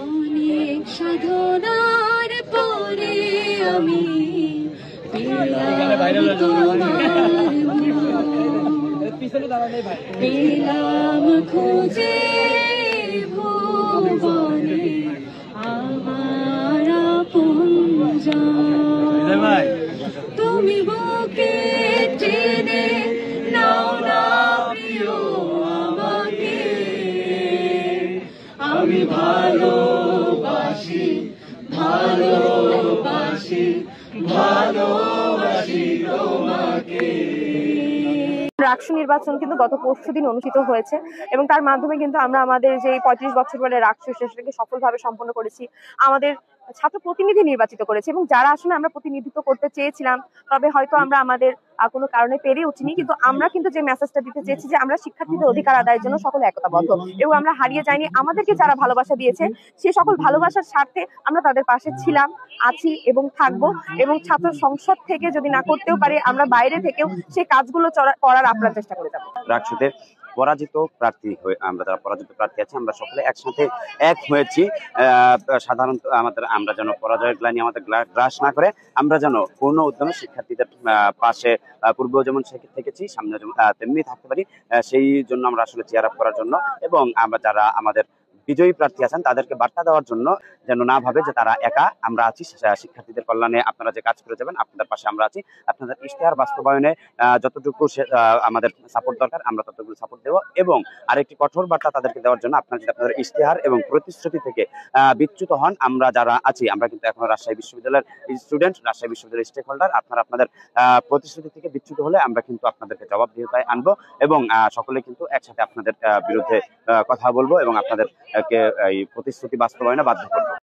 অনেক সাধনার পরে আমি পেলাম খুঁজে ভুবনে আমার আপনজন। তুমি বুকে টেনে নাও না প্রিয় আমাকে, আমি ভালোবাসি ভালোবাসি ভালোবাসি তোমাকে। রাকসু নির্বাচন কিন্তু গত পরশুদিন অনুষ্ঠিত হয়েছে এবং তার মাধ্যমে কিন্তু আমরা আমাদের যে ৩৫ বছর পরে রাকসু সেটাকে সফলভাবে সম্পন্ন করেছি। আমাদের ছাত্র প্রতিনিধি নির্বাচিত করেছে এবং যারা আসলে আমরা প্রতিনিধিত্ব করতে চেয়েছিলাম, তবে হয়তো আমরা আমাদের কোনো কারণে পেরে উঠিনি, কিন্তু আমরা কিন্তু যে মেসেজটা দিতে চেয়েছি যে আমরা শিক্ষার্থীদের অধিকার আদায়ের জন্য সকলে একতাবদ্ধ এবং আমরা হারিয়ে যাইনি। আমাদেরকে যারা ভালোবাসা দিয়েছে সে সকল ভালোবাসার স্বার্থে আমরা তাদের পাশে ছিলাম, আছি এবং থাকবো। এবং ছাত্র সংসদ থেকে যদি না করতেও পারি, আমরা বাইরে থেকেও সেই কাজগুলো করার আপ্রাণ চেষ্টা করে যাবো। রাকসুতে পরাজিত প্রার্থী হয়ে আমরা যারা পরাজিত প্রার্থী আছি আমরা সকলে একসাথে এক হয়েছি। সাধারণত আমরা যেন পরাজয়ের গ্লানি আমাদের গ্রাস না করে আমরা যেন পূর্ণ উদ্যমে শিক্ষার্থীদের পাশে পূর্বেও যেমন থেকেছি, সামনে যেমন তেমনি থাকতে পারি, সেই জন্য আমরা আসলে চেয়ার আপ করার জন্য এবং আমরা যারা আমাদের বিজয়ী প্রার্থী আছেন তাদেরকে বার্তা দেওয়ার জন্য যেন না ভাবে যে তারা একা, আমরা আছি শিক্ষার্থীদের কল্যাণে। আপনারা যে কাজ করে যাবেন আপনাদের পাশে আমরা আছি। আপনাদের ইশতেহার বাস্তবায়নে যতটুকু আমাদের সাপোর্ট দরকার আমরা ততটুকু সাপোর্ট দেবো এবং আরেকটি কঠোর বার্তা তাদেরকে দেওয়ার জন্য আপনারা যদি আপনাদের ইশতেহার এবং প্রতিশ্রুতি থেকে বিচ্যুত হন, আমরা যারা আছি আমরা কিন্তু এখনো রাজশাহী বিশ্ববিদ্যালয়ের স্টুডেন্ট, রাজশাহী বিশ্ববিদ্যালয়ের স্টেক হোল্ডার। আপনারা আপনাদের প্রতিশ্রুতি থেকে বিচ্যুত হলে আমরা কিন্তু আপনাদেরকে জবাবদিহিতায় আনবো এবং সকলে কিন্তু একসাথে আপনাদের বিরুদ্ধে কথা বলবো এবং আপনাদের এই প্রতিশ্রুতি বাস্তবায়নে বাধ্য করবো।